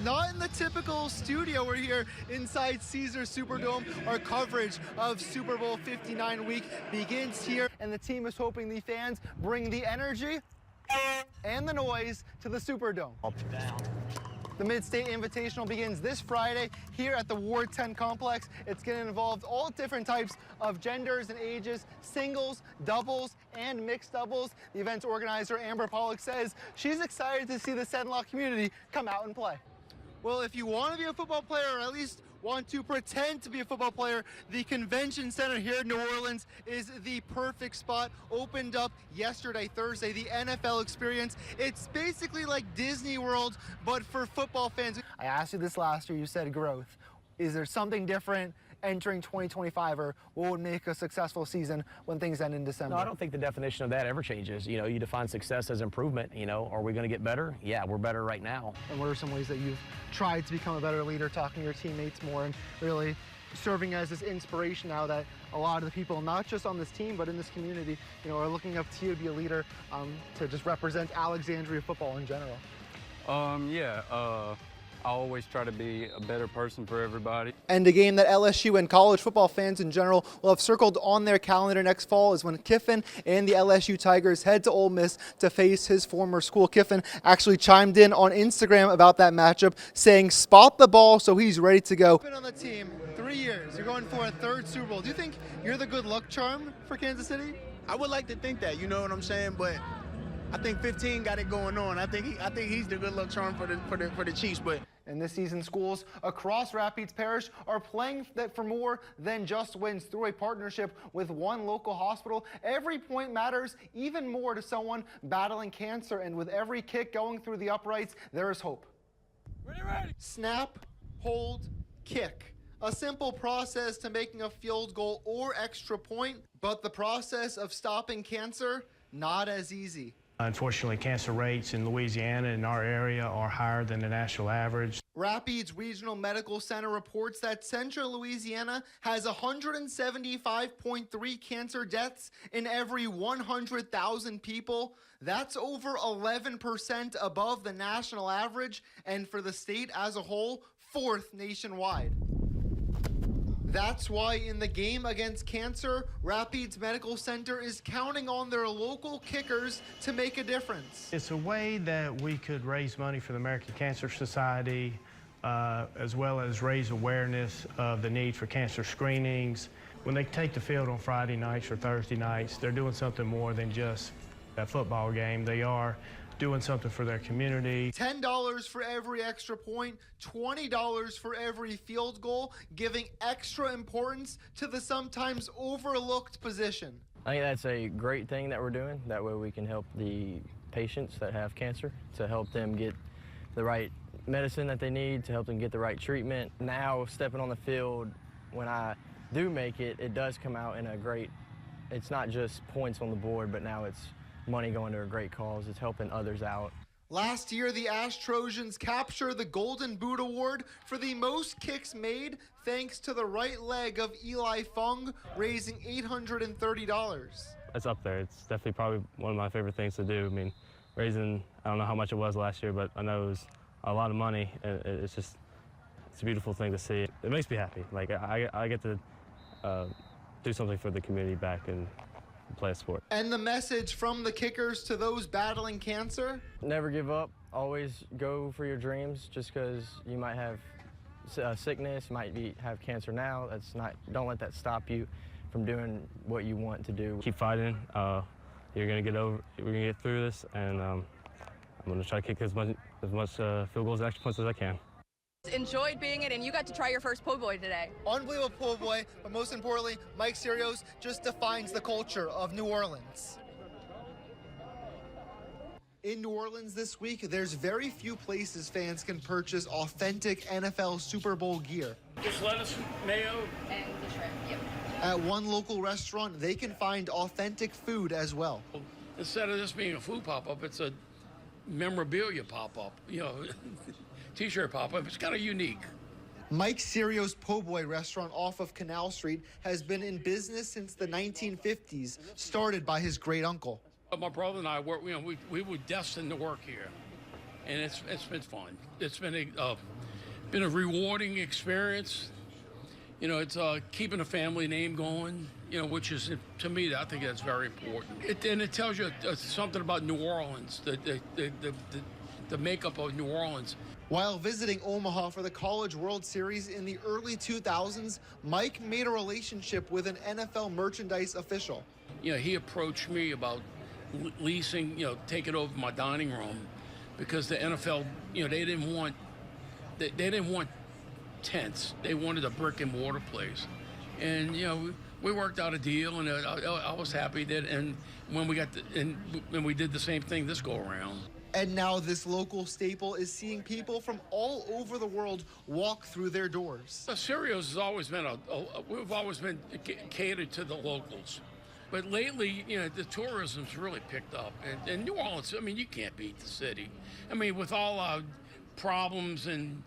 not in the typical studio. We're here inside Caesars Superdome. Our coverage of Super Bowl 59 week begins here, and the team is hoping the fans bring the energy and the noise to the Superdome. The Mid-State Invitational begins this Friday here at the Ward 10 complex. It's going to involve all different types of genders and ages, singles, doubles, and mixed doubles. The event's organizer, Amber Pollock, says she's excited to see the Senlaw community come out and play. Well, if you want to be a football player, or at least want to pretend to be a football player, the Convention Center here in New Orleans is the perfect spot. Opened up yesterday, Thursday, the NFL Experience. It's basically like Disney World, but for football fans. I asked you this last year, you said growth. Is there something different entering 2025, or what would make a successful season when things end in December? No, I don't think the definition of that ever changes. You know, you define success as improvement. You know, are we going to get better? Yeah, we're better right now. And what are some ways that you've tried to become a better leader, talking to your teammates more, and really serving as this inspiration now that a lot of the people, not just on this team, but in this community, you know, are looking up to you to be a leader, to just represent Alexandria football in general? I always try to be a better person for everybody. And a game that LSU and college football fans in general will have circled on their calendar next fall is when Kiffin and the LSU Tigers head to Ole Miss to face his former school. Kiffin actually chimed in on Instagram about that matchup, saying spot the ball, so he's ready to go. Been on the team 3 years. You're going for a third Super Bowl. Do you think you're the good luck charm for Kansas City? I would like to think that, you know what I'm saying, but I think 15 got it going on. I think he's the good luck charm for the Chiefs. But and this season, schools across Rapides Parish are playing for more than just wins. Through a partnership with one local hospital, every point matters even more to someone battling cancer. And with every kick going through the uprights, there is hope. Ready. Snap, hold, kick. A simple process to making a field goal or extra point, but the process of stopping cancer, not as easy. Unfortunately, cancer rates in Louisiana in our area are higher than the national average. Rapides Regional Medical Center reports that Central Louisiana has 175.3 cancer deaths in every 100,000 people. That's over 11% above the national average, and for the state as a whole, 4th nationwide. That's why in the game against cancer, Rapides Medical Center is counting on their local kickers to make a difference. It's a way that we could raise money for the American Cancer Society, as well as raise awareness of the need for cancer screenings. When they take the field on Friday nights or Thursday nights, they're doing something more than just a football game. They are doing something for their community. $10 for every extra point, $20 for every field goal, giving extra importance to the sometimes overlooked position. I think that's a great thing that we're doing. That way we can help the patients that have cancer, to help them get the right medicine that they need, to help them get the right treatment. Now, stepping on the field, when I do make it, it does come out in a great, it's not just points on the board, but now it's money going to a great cause. It's helping others out. Last year, the Ash Trojans captured the Golden Boot Award for the most kicks made, thanks to the right leg of Eli Fung, raising $830. It's up there. It's definitely probably one of my favorite things to do. I mean, raising, I don't know how much it was last year, but I know it was a lot of money. It's a beautiful thing to see. It makes me happy. Like, I get to do something for the community back and play a sport. And the message from the kickers to those battling cancer? Never give up. Always go for your dreams. Just because you might have sickness, have cancer now, don't let that stop you from doing what you want to do. Keep fighting. We're gonna get through this, and I'm gonna try to kick as much field goals and extra points as I can. Enjoyed being it, and you got to try your first po' boy today. Unbelievable po' boy, but most importantly, Mike Sirios just defines the culture of New Orleans. In New Orleans this week, there's very few places fans can purchase authentic NFL Super Bowl gear. Just lettuce, mayo, And the shrimp, yep. At one local restaurant, they can find authentic food as well. instead of just being a food pop-up, it's a memorabilia pop-up, you know, t-shirt pop-up. It's kind of unique. Mike Sirio's Po' Boy restaurant off of Canal Street has been in business since the 1950s, started by his great uncle. My brother and I work, you know, we were destined to work here, and it's been fun. It's been been a rewarding experience. You know, it's keeping a family name going, you know, which is, to me, I think that's very important. And it tells you something about New Orleans, the makeup of New Orleans. While visiting Omaha for the College World Series in the early 2000s, Mike made a relationship with an NFL merchandise official. You know, he approached me about leasing, you know, taking over my dining room because the NFL, you know, they didn't want tents. They wanted a brick and mortar place. And, you know, we worked out a deal, and I was happy that, and when we did the same thing this go around. And now this local staple is seeing people from all over the world walk through their doors. Cereals has always been we've always been catered to the locals. But lately, you know, the tourism's really picked up. And New Orleans, I mean, you can't beat the city. I mean, with all our problems and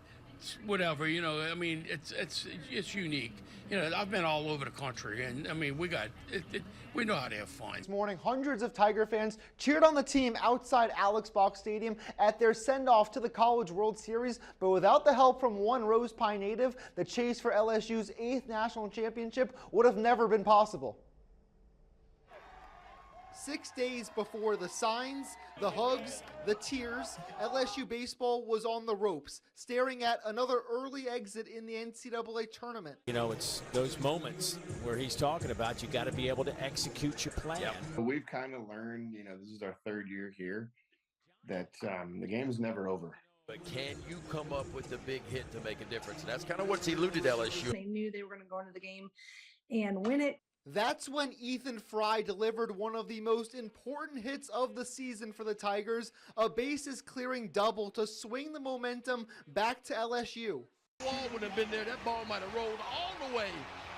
whatever, you know, I mean, it's unique. You know, I've been all over the country, and I mean, we know how to have fun. This morning, hundreds of Tiger fans cheered on the team outside Alex Box Stadium at their send-off to the College World Series, but without the help from one Rose Pine native, the chase for LSU's 8th national championship would have never been possible. 6 days before the signs, the hugs, the tears, LSU baseball was on the ropes, staring at another early exit in the NCAA tournament. You know, it's those moments where he's talking about you got to be able to execute your plan. Yep. We've kind of learned, you know, this is our 3rd year here, that the game is never over. But can you come up with the big hit to make a difference? And that's kind of what's eluded LSU. They knew they were going to go into the game and win it. That's when Ethan Fry delivered one of the most important hits of the season for the Tigers, a bases-clearing double to swing the momentum back to LSU. The ball would have been there. That ball might have rolled all the way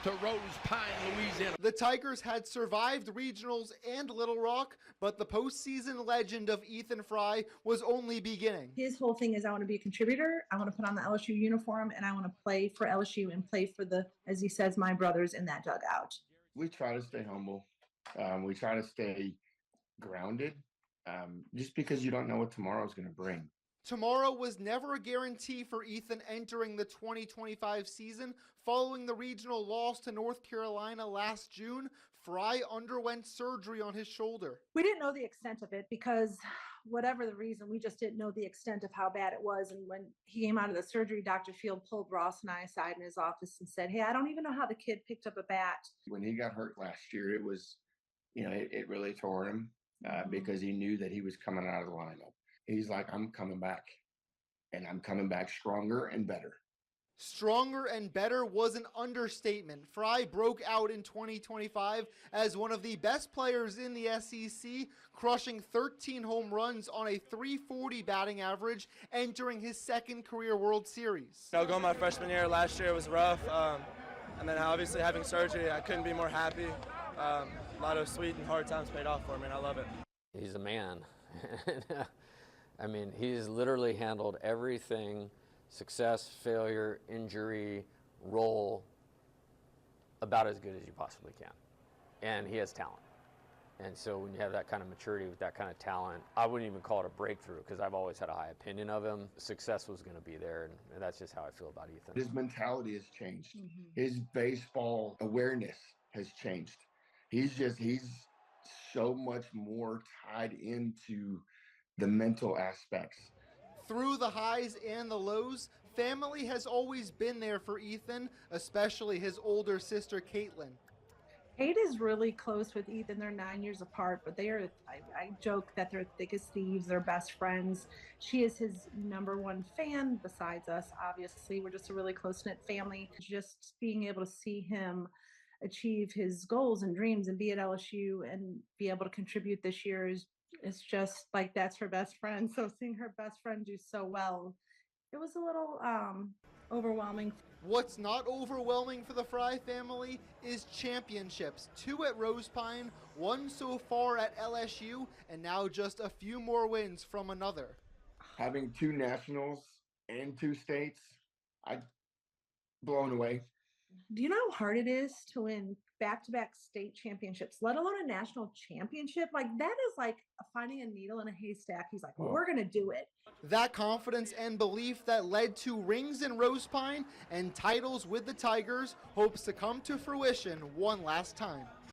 to Rose Pine, Louisiana. The Tigers had survived regionals and Little Rock, but the postseason legend of Ethan Fry was only beginning. His whole thing is, I want to be a contributor, I want to put on the LSU uniform, and I want to play for LSU and play for the, as he says, my brothers in that dugout. We try to stay humble. We try to stay grounded, just because you don't know what tomorrow is going to bring. Tomorrow was never a guarantee for Ethan entering the 2025 season. Following the regional loss to North Carolina last June, Fry underwent surgery on his shoulder. We didn't know the extent of it because whatever the reason, we just didn't know the extent of how bad it was. And when he came out of the surgery, Dr. Field pulled Ross and I aside in his office and said, hey, I don't even know how the kid picked up a bat. When he got hurt last year, it was, you know, it really tore him because he knew that he was coming out of the lineup. He's like, I'm coming back, and I'm coming back stronger and better. Stronger and better was an understatement. Fry broke out in 2025 as one of the best players in the SEC, crushing 13 home runs on a .340 batting average, entering his 2nd career World Series. Going my freshman year last year was rough, and then obviously having surgery, I couldn't be more happy. A lot of sweet and hard times paid off for me, and I love it. He's a man. I mean, he's literally handled everything, success, failure, injury, role, about as good as you possibly can. And he has talent. And so when you have that kind of maturity with that kind of talent, I wouldn't even call it a breakthrough because I've always had a high opinion of him. Success was going to be there, and that's just how I feel about Ethan. His mentality has changed. His baseball awareness has changed. He's so much more tied into the mental aspects. Through the highs and the lows, family has always been there for Ethan, especially his older sister, Caitlin. Kate is really close with Ethan. They're 9 years apart, but I joke that they're thick as thieves. They're best friends. She is his #1 fan besides us, obviously. We're just a really close-knit family. Just being able to see him achieve his goals and dreams and be at LSU and be able to contribute this year is just like, that's her best friend. So seeing her best friend do so well, it was a little overwhelming. What's not overwhelming for the Fry family is championships. 2 at Rose Pine, 1 so far at LSU, and now just a few more wins from another. Having 2 nationals and 2 states, I'm blown away. Do you know how hard it is to win back-to-back state championships, let alone a national championship? Like, that is like finding a needle in a haystack. He's like, we're going to do it. That confidence and belief that led to rings in Rose Pine and titles with the Tigers hopes to come to fruition one last time.